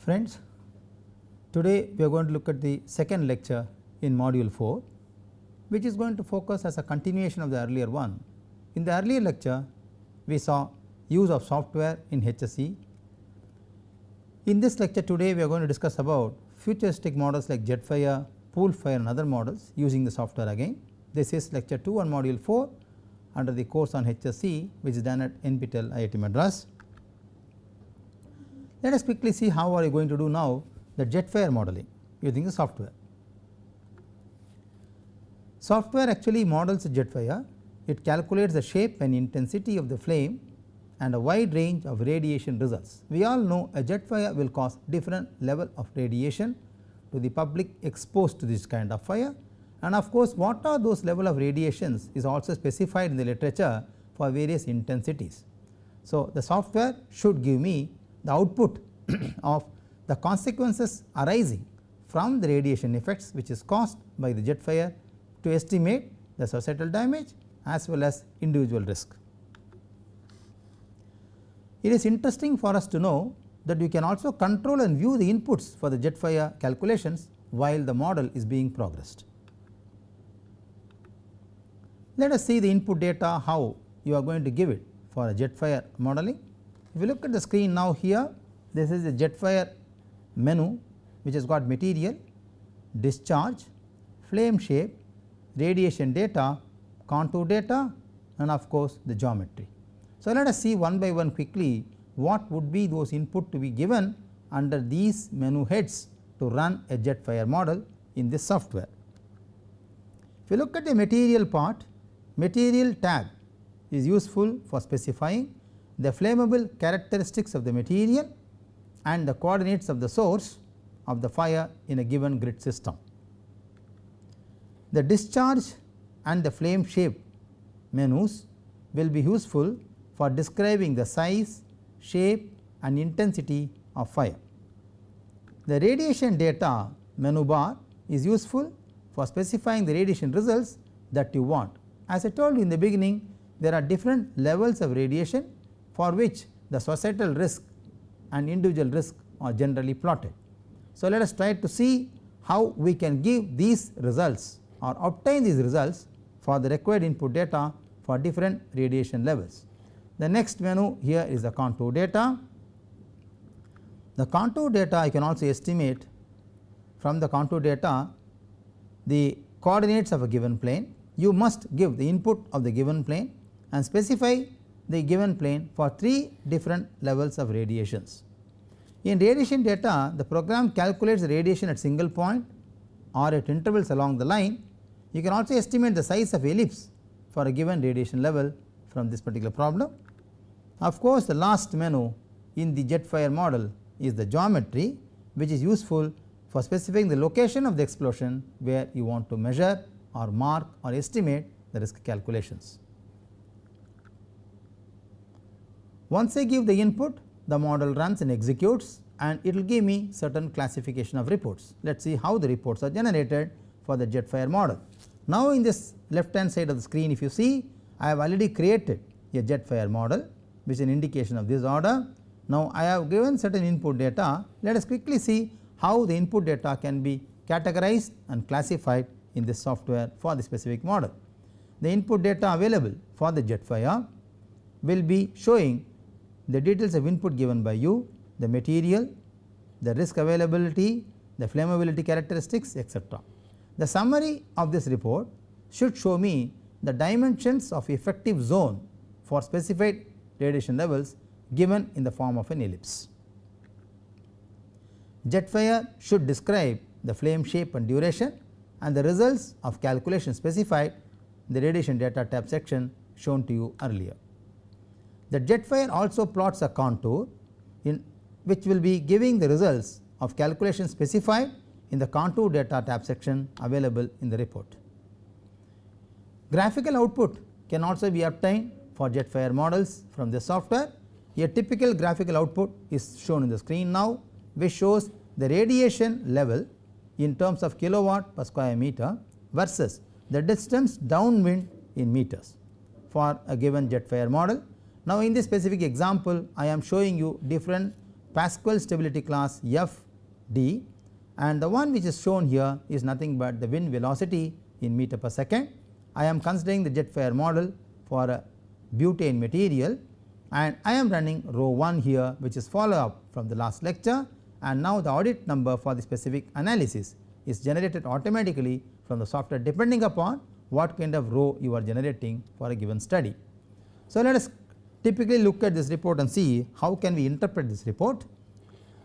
Friends, today we are going to look at the second lecture in module 4, which is going to focus as a continuation of the earlier one. In the earlier lecture, we saw use of software in HSE. In this lecture today, we are going to discuss about futuristic models like jet fire, pool fire and other models using the software again. This is lecture 2 on module 4 under the course on HSE, which is done at NPTEL IIT Madras. Let us quickly see how are you going to do now the jet fire modeling using the software. Software actually models a jet fire. It calculates the shape and intensity of the flame and a wide range of radiation results. We all know a jet fire will cause different level of radiation to the public exposed to this kind of fire, and of course, what are those level of radiations is also specified in the literature for various intensities. So, the software should give me the output of the consequences arising from the radiation effects which is caused by the jet fire to estimate the societal damage as well as individual risk. It is interesting for us to know that we can also control and view the inputs for the jet fire calculations while the model is being progressed. Let us see the input data, how you are going to give it for a jet fire modeling. If you look at the screen now here, this is the jet fire menu which has got material, discharge, flame shape, radiation data, contour data and of course, the geometry. So, let us see one by one quickly what would be those input to be given under these menu heads to run a jet fire model in this software. If you look at the material part, material tab is useful for specifying the flammable characteristics of the material and the coordinates of the source of the fire in a given grid system. The discharge and the flame shape menus will be useful for describing the size, shape and intensity of fire. The radiation data menu bar is useful for specifying the radiation results that you want. As I told you in the beginning, there are different levels of radiation for which the societal risk and individual risk are generally plotted. So, let us try to see how we can give these results or obtain these results for the required input data for different radiation levels. The next menu here is the contour data. The contour data I can also estimate from the contour data the coordinates of a given plane. You must give the input of the given plane and specify the given plane for 3 different levels of radiations. In radiation data, the program calculates the radiation at single point or at intervals along the line. You can also estimate the size of ellipse for a given radiation level from this particular problem. Of course, the last menu in the jet fire model is the geometry, which is useful for specifying the location of the explosion where you want to measure or mark or estimate the risk calculations. Once I give the input, the model runs and executes and it will give me certain classification of reports. Let us see how the reports are generated for the jet fire model. Now, in this left hand side of the screen, if you see, I have already created a jet fire model which is an indication of this order. Now, I have given certain input data. Let us quickly see how the input data can be categorized and classified in this software for the specific model. The input data available for the jet fire will be showing the details of input given by you, the material, the risk availability, the flammability characteristics, etc. The summary of this report should show me the dimensions of effective zone for specified radiation levels given in the form of an ellipse. Jet fire should describe the flame shape and duration and the results of calculation specified in the radiation data tab section shown to you earlier. The jet fire also plots a contour in which will be giving the results of calculation specified in the contour data tab section available in the report. Graphical output can also be obtained for jet fire models from the software. A typical graphical output is shown in the screen now, which shows the radiation level in terms of kilowatt per square meter versus the distance downwind in meters for a given jet fire model. Now, in this specific example, I am showing you different Pascal stability class FD, and the one which is shown here is nothing but the wind velocity in meter per second. I am considering the jet fire model for a butane material, and I am running rho 1 here, which is follow up from the last lecture, and now the audit number for the specific analysis is generated automatically from the software depending upon what kind of rho you are generating for a given study. So, let us typically look at this report and see how can we interpret this report.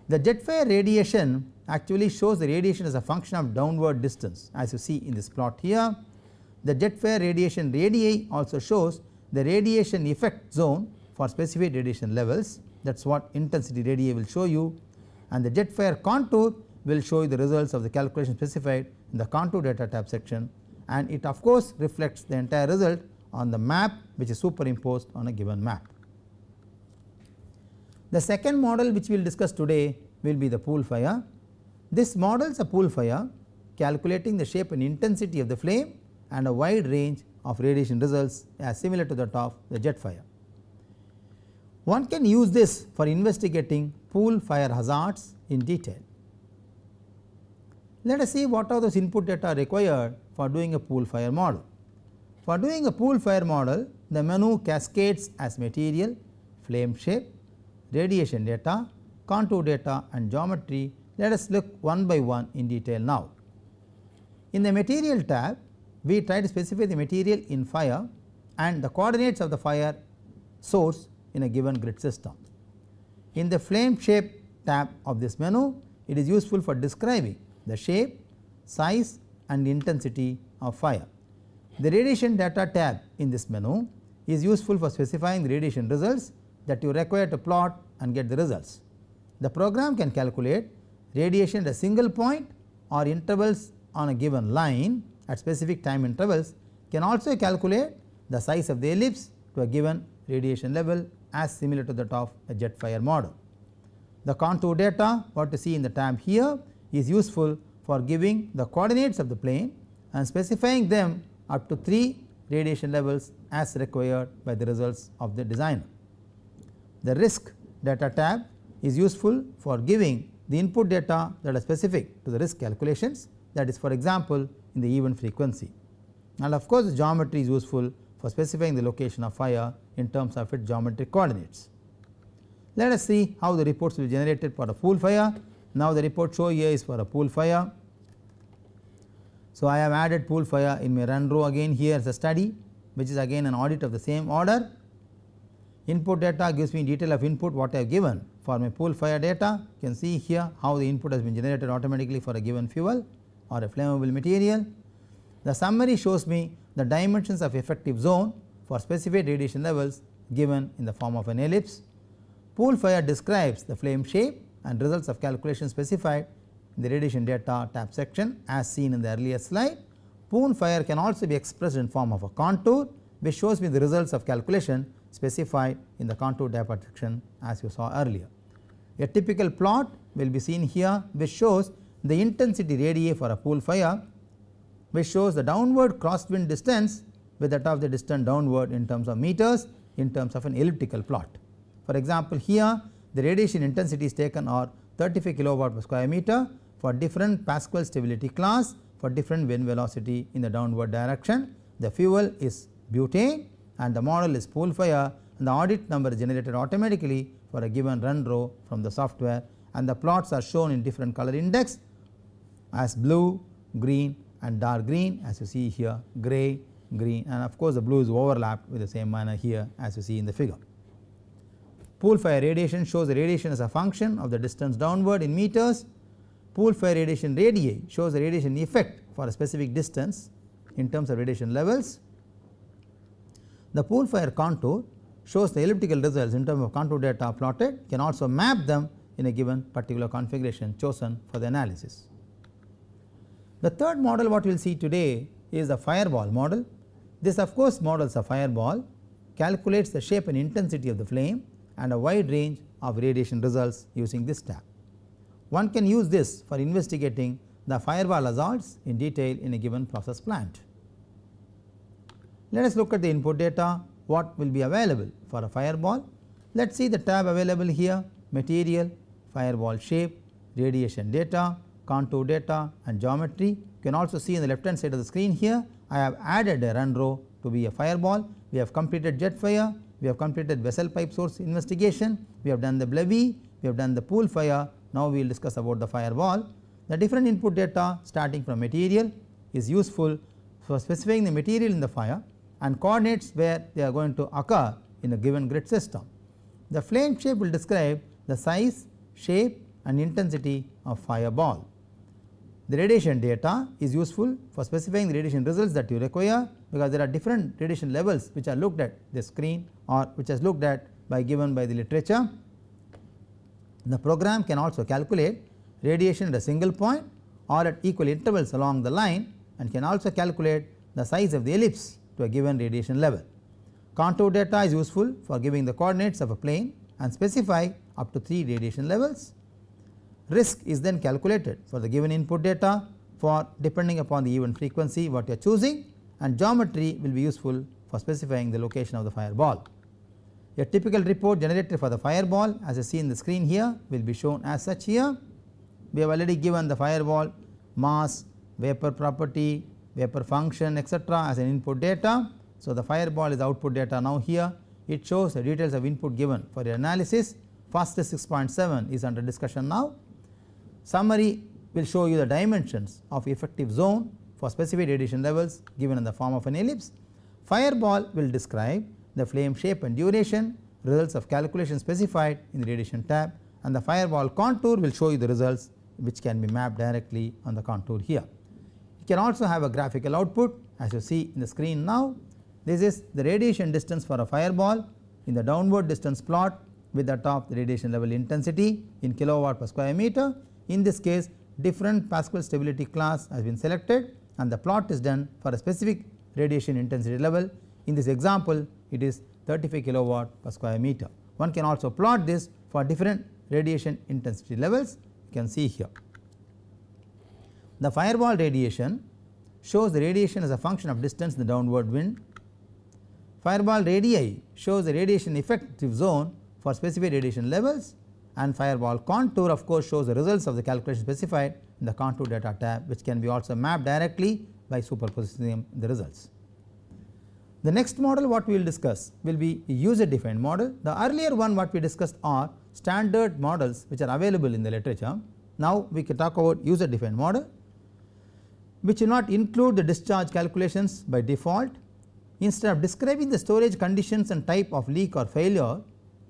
The jet fire radiation actually shows the radiation as a function of downward distance, as you see in this plot here. The jet fire radiation radii also shows the radiation effect zone for specific radiation levels, that is what intensity radii will show you, and the jet fire contour will show you the results of the calculation specified in the contour data tab section, and it of course reflects the entire result on the map which is superimposed on a given map. The second model which we will discuss today will be the pool fire. This models a pool fire calculating the shape and intensity of the flame and a wide range of radiation results as similar to that of the jet fire. One can use this for investigating pool fire hazards in detail. Let us see what are those input data required for doing a pool fire model. For doing a pool fire model, the menu cascades as material, flame shape, radiation data, contour data and geometry. Let us look one by one in detail now. In the material tab, we try to specify the material in fire and the coordinates of the fire source in a given grid system. In the flame shape tab of this menu, it is useful for describing the shape, size and intensity of fire. The radiation data tab in this menu is useful for specifying the radiation results that you require to plot and get the results. The program can calculate radiation at a single point or intervals on a given line at specific time intervals, can also calculate the size of the ellipse to a given radiation level as similar to that of a jet fire model. The contour data, what you see in the tab here, is useful for giving the coordinates of the plane and specifying them up to 3 radiation levels as required by the results of the designer. The risk data tab is useful for giving the input data that are specific to the risk calculations, that is for example in the event frequency, and of course the geometry is useful for specifying the location of fire in terms of its geometric coordinates. Let us see how the reports will be generated for a pool fire. Now the report shown here is for a pool fire. So I have added pool fire in my run row again here as a study, which is again an audit of the same order. Input data gives me detail of input what I have given for my pool fire data. You can see here how the input has been generated automatically for a given fuel or a flammable material. The summary shows me the dimensions of effective zone for specified radiation levels given in the form of an ellipse. Pool fire describes the flame shape and results of calculation specified in the radiation data tab section as seen in the earlier slide. Pool fire can also be expressed in form of a contour, which shows me the results of calculation specified in the contour data section as you saw earlier. A typical plot will be seen here, which shows the intensity radii for a pool fire, which shows the downward crosswind distance with that of the distance downward in terms of meters in terms of an elliptical plot. For example, here the radiation intensity is taken are 35 kilowatt per square meter for different Pascal stability class for different wind velocity in the downward direction. The fuel is butane and the model is pool fire, and the audit number is generated automatically for a given run row from the software, and the plots are shown in different color index as blue, green and dark green, as you see here, grey, green, and of course the blue is overlapped with the same manner here as you see in the figure. Pool fire radiation shows the radiation as a function of the distance downward in meters. Pool fire radiation radii shows the radiation effect for a specific distance in terms of radiation levels. The pool fire contour shows the elliptical results in terms of contour data plotted, can also map them in a given particular configuration chosen for the analysis. The third model what we will see today is the fireball model. This of course models a fireball, calculates the shape and intensity of the flame and a wide range of radiation results using this tab. One can use this for investigating the fireball hazards in detail in a given process plant. Let us look at the input data, what will be available for a fireball. Let us see the tab available here, material, fireball shape, radiation data, contour data and geometry. You can also see in the left hand side of the screen here I have added a run row to be a fireball. We have completed jet fire, we have completed vessel pipe source investigation, we have done the BLEVE, we have done the pool fire. Now we will discuss about the fireball. The different input data starting from material is useful for specifying the material in the fire and coordinates where they are going to occur in a given grid system. The flame shape will describe the size, shape and intensity of fireball. The radiation data is useful for specifying the radiation results that you require, because there are different radiation levels which are looked at the screen or which is looked at given by the literature. The program can also calculate radiation at a single point or at equal intervals along the line, and can also calculate the size of the ellipse to a given radiation level. Contour data is useful for giving the coordinates of a plane and specify up to 3 radiation levels. Risk is then calculated for the given input data for depending upon the event frequency what you are choosing, and geometry will be useful for specifying the location of the fireball. A typical report generated for the fireball, as you see in the screen here, will be shown as such here. We have already given the fireball mass, vapor property, vapor function etc. as an input data. So, the fireball is output data now here. It shows the details of input given for your analysis. Fastest 6.7 is under discussion now. Summary will show you the dimensions of effective zone for specific radiation levels given in the form of an ellipse. Fireball will describe the flame shape and duration, results of calculation specified in the radiation tab, and the fireball contour will show you the results which can be mapped directly on the contour here. You can also have a graphical output as you see in the screen now. This is the radiation distance for a fireball in the downward distance plot with that of the radiation level intensity in kilowatt per square meter. In this case, different Pascal stability class has been selected and the plot is done for a specific radiation intensity level. In this example, it is 35 kilowatt per square meter. One can also plot this for different radiation intensity levels. You can see here. The fireball radiation shows the radiation as a function of distance in the downward wind. Fireball radii shows the radiation effective zone for specific radiation levels, and fireball contour of course shows the results of the calculation specified in the contour data tab, which can be also mapped directly by superposing the results. The next model what we will discuss will be a user defined model. The earlier one what we discussed are standard models which are available in the literature. Now we can talk about user defined model, which will not include the discharge calculations by default. Instead of describing the storage conditions and type of leak or failure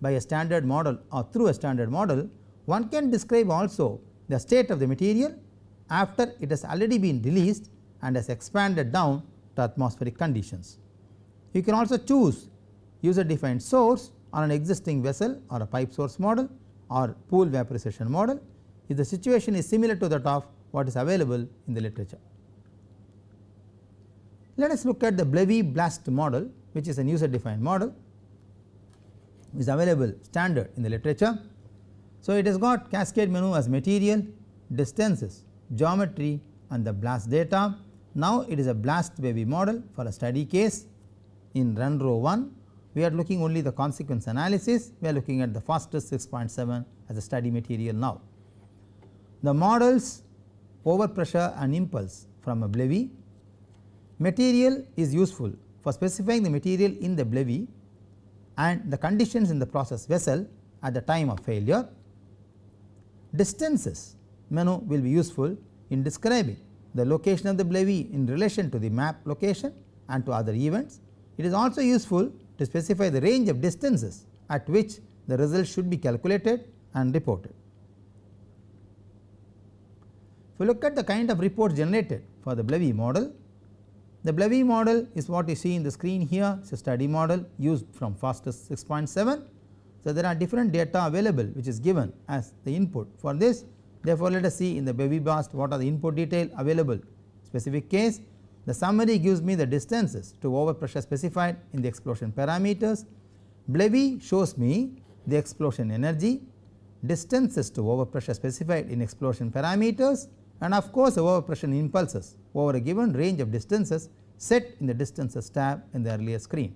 by a standard model or through a standard model, one can describe also the state of the material after it has already been released and has expanded down to atmospheric conditions. You can also choose user defined source on an existing vessel or a pipe source model or pool vaporization model if the situation is similar to that of what is available in the literature. Let us look at the BLEVE blast model, which is a user defined model, is available standard in the literature. So, it has got cascade menu as material, distances, geometry and the blast data. Now, it is a blast BLEVE model for a study case. In run row 1, we are looking only the consequence analysis, we are looking at the fastest 6.7 as a study material now. The models overpressure and impulse from a BLEVE. Material is useful for specifying the material in the BLEVE and the conditions in the process vessel at the time of failure. Distances menu will be useful in describing the location of the BLEVE in relation to the map location and to other events. It is also useful to specify the range of distances at which the results should be calculated and reported. If we look at the kind of reports generated for the BLEVE model, the BLEVE model is what you see in the screen here. It is a study model used from fastest 6.7. So, there are different data available which is given as the input for this. Therefore, let us see in the BLEVE blast what are the input detail available specific case. The summary gives me the distances to overpressure specified in the explosion parameters. BLEVE shows me the explosion energy, distances to overpressure specified in explosion parameters, and of course, the overpressure impulses over a given range of distances set in the distances tab in the earlier screen.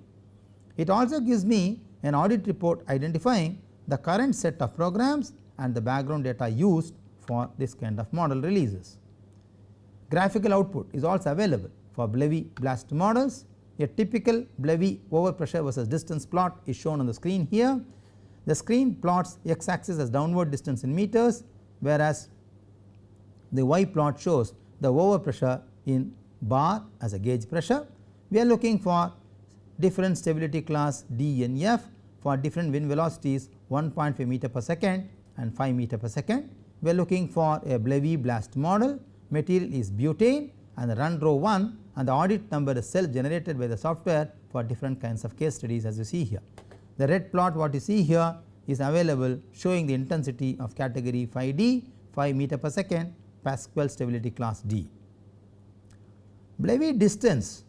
It also gives me an audit report identifying the current set of programs and the background data used for this kind of model releases. Graphical output is also available for BLEVE blast models. A typical BLEVE overpressure versus distance plot is shown on the screen here. The screen plots x axis as downward distance in meters, whereas the y plot shows the overpressure in bar as a gauge pressure. We are looking for different stability class D and F for different wind velocities 1.5 meter per second and 5 meter per second. We are looking for a BLEVE blast model. Material is butane and the run row 1 and the audit number is self generated by the software for different kinds of case studies as you see here. The red plot what you see here is available showing the intensity of category 5D 5 meter per second Pascal stability class D. BLEVE distance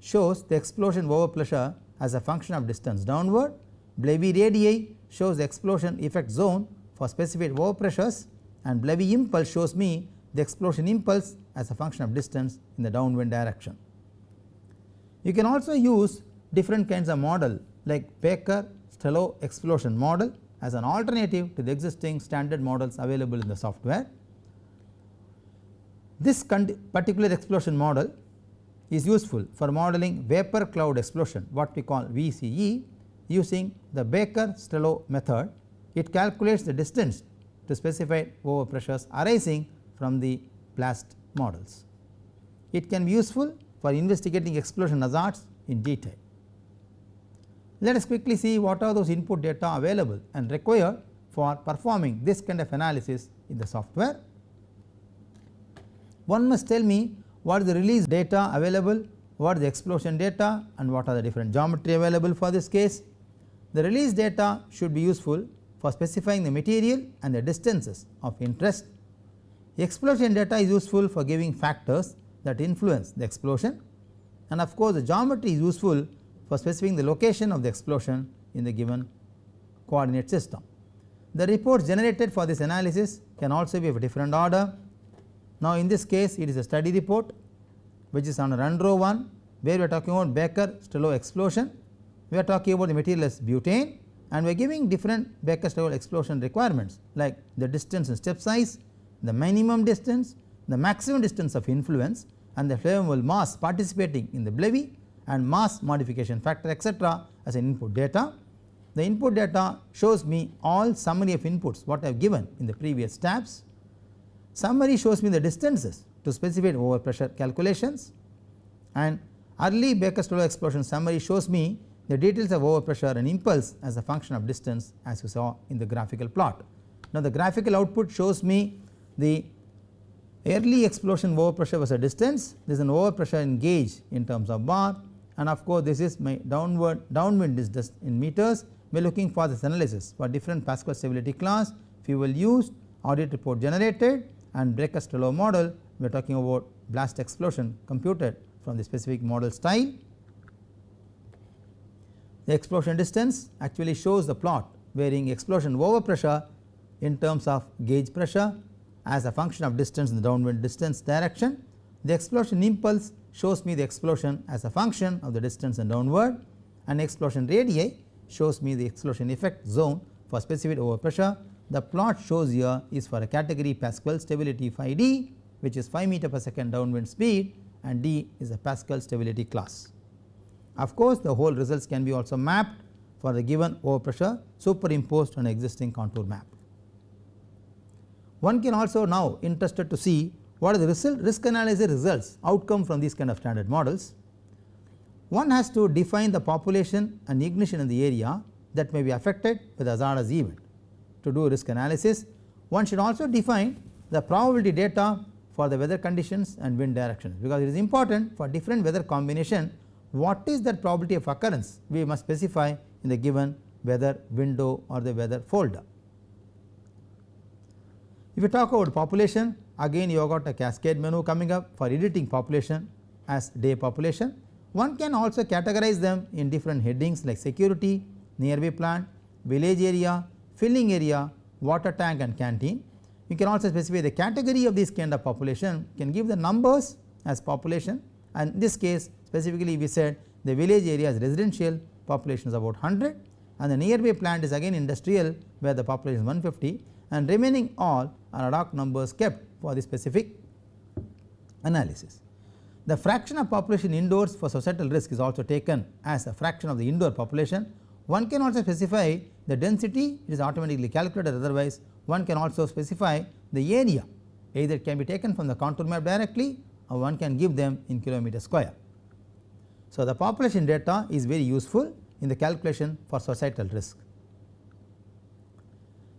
shows the explosion overpressure as a function of distance downward. BLEVE radii shows the explosion effect zone for specified overpressures, and BLEVE impulse shows me the explosion impulse as a function of distance in the downwind direction. You can also use different kinds of model like Strehlow Explosion model as an alternative to the existing standard models available in the software. This particular explosion model is useful for modeling vapor cloud explosion, what we call VCE, using the Strehlow method. It calculates the distance to specified overpressures arising from the blast models. It can be useful for investigating explosion hazards in detail. Let us quickly see what are those input data available and required for performing this kind of analysis in the software. One must tell me what is the release data available, what is the explosion data, and what are the different geometry available for this case. The release data should be useful for specifying the material and the distances of interest. The explosion data is useful for giving factors that influence the explosion, and of course the geometry is useful for specifying the location of the explosion in the given coordinate system. The reports generated for this analysis can also be of a different order. Now in this case it is a study report which is on run row 1 where we are talking about Strehlow explosion. We are talking about the material as butane, and we are giving different Strehlow explosion requirements like the distance and step size, the minimum distance, the maximum distance of influence, and the flammable mass participating in the BLEVE and mass modification factor etc. as an input data. The input data shows me all summary of inputs what I have given in the previous tabs. Summary shows me the distances to specified overpressure calculations, and early Strehlow explosion summary shows me the details of overpressure and impulse as a function of distance as you saw in the graphical plot. Now the graphical output shows me the early explosion overpressure was a distance, this is an overpressure in gauge in terms of bar, and of course this is my downwind distance in meters. We are looking for this analysis for different Pascal stability class, fuel used, audit report generated, and Strehlow model. We are talking about blast explosion computed from the specific model style. The explosion distance actually shows the plot varying explosion overpressure in terms of gauge pressure as a function of distance in the downwind distance direction. The explosion impulse shows me the explosion as a function of the distance and downward, and explosion radii shows me the explosion effect zone for specified overpressure. The plot shows here is for a category Pascal stability 5D, which is 5 meter per second downwind speed, and D is a Pascal stability class. Of course the whole results can be also mapped for the given overpressure superimposed on existing contour map. One can also now interested to see what are the risk analysis results outcome from these kind of standard models. One has to define the population and ignition in the area that may be affected by the hazardous event. To do risk analysis, one should also define the probability data for the weather conditions and wind directions, because it is important for different weather combination what is that probability of occurrence we must specify in the given weather window or the weather folder. If you talk about population, again you have got a cascade menu coming up for editing population as day population. One can also categorize them in different headings like security, nearby plant, village area, filling area, water tank and canteen. You can also specify the category of this kind of population, can give the numbers as population, and in this case specifically we said the village area is residential, population is about 100, and the nearby plant is again industrial where the population is 150, and remaining all are ad hoc numbers kept for the specific analysis. The fraction of population indoors for societal risk is also taken as a fraction of the indoor population. One can also specify the density, it is automatically calculated, otherwise one can also specify the area, either it can be taken from the contour map directly or one can give them in kilometer square. So, the population data is very useful in the calculation for societal risk.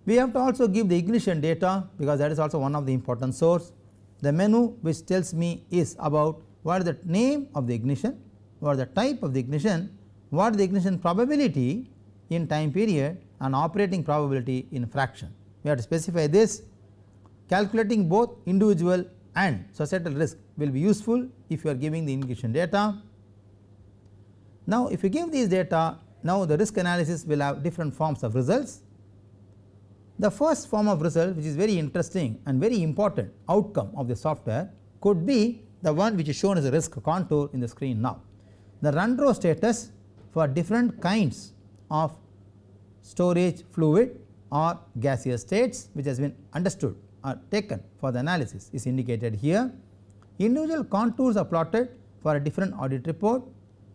We have to also give the ignition data, because that is also one of the important source. The menu which tells me is about what is the name of the ignition, what is the type of the ignition, what is the ignition probability in time period and operating probability in fraction. We have to specify this. Calculating both individual and societal risk will be useful if you are giving the ignition data. Now, if you give these data, now the risk analysis will have different forms of results. The first form of result, which is very interesting and very important outcome of the software, could be the one which is shown as a risk contour in the screen now. The run row status for different kinds of storage fluid or gaseous states which has been understood or taken for the analysis is indicated here. Individual contours are plotted for a different audit report,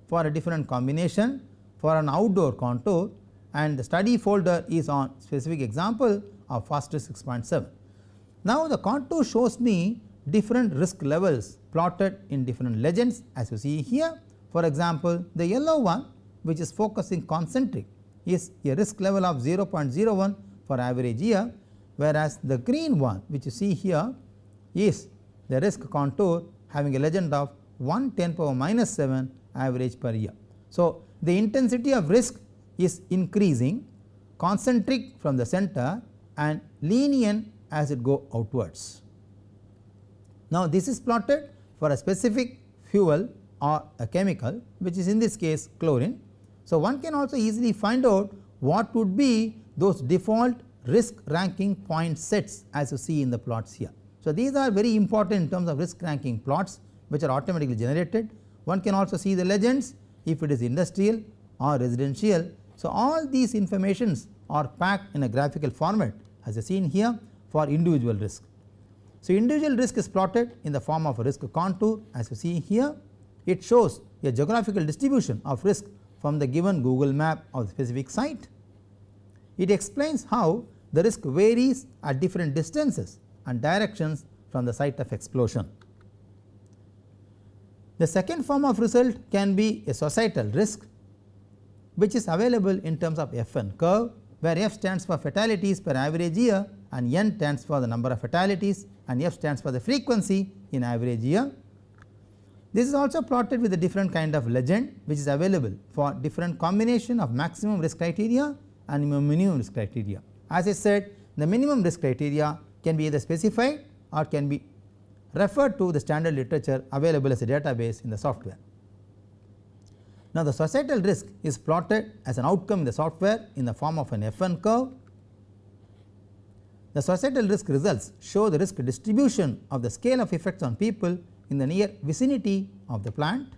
for a different combination, for an outdoor contour, and the study folder is on specific example of FAST 6.7. Now, the contour shows me different risk levels plotted in different legends as you see here. For example, the yellow one which is focusing concentric is a risk level of 0.01 for average year, whereas the green one which you see here is the risk contour having a legend of 1×10⁻⁷ average per year. So, the intensity of risk is increasing, concentric from the center and lenient as it go outwards. Now, this is plotted for a specific fuel or a chemical which is in this case chlorine. So, one can also easily find out what would be those default risk ranking point sets as you see in the plots here. So, these are very important in terms of risk ranking plots which are automatically generated. One can also see the legends if it is industrial or residential. So, all these informations are packed in a graphical format as you seen here for individual risk. So, individual risk is plotted in the form of a risk contour as you see here. It shows a geographical distribution of risk from the given Google map of the specific site. It explains how the risk varies at different distances and directions from the site of explosion. The second form of result can be a societal risk which is available in terms of FN curve, where F stands for fatalities per average year and N stands for the number of fatalities and F stands for the frequency in average year. This is also plotted with a different kind of legend which is available for different combination of maximum risk criteria and minimum risk criteria. As I said, the minimum risk criteria can be either specified or can be referred to the standard literature available as a database in the software. Now, the societal risk is plotted as an outcome in the software in the form of an FN curve. The societal risk results show the risk distribution of the scale of effects on people in the near vicinity of the plant.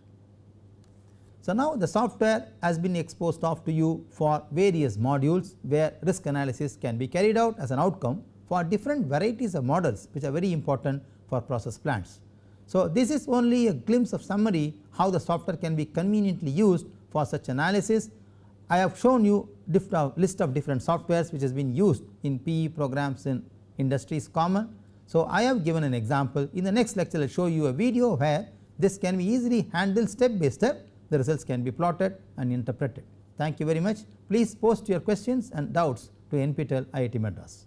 So, now the software has been exposed off to you for various modules where risk analysis can be carried out as an outcome for different varieties of models which are very important for process plants. So, this is only a glimpse of summary how the software can be conveniently used for such analysis. I have shown you list of different softwares which has been used in PE programs in industries common. So, I have given an example. In the next lecture I will show you a video where this can be easily handled step by step. The results can be plotted and interpreted. Thank you very much. Please post your questions and doubts to NPTEL IIT Madras.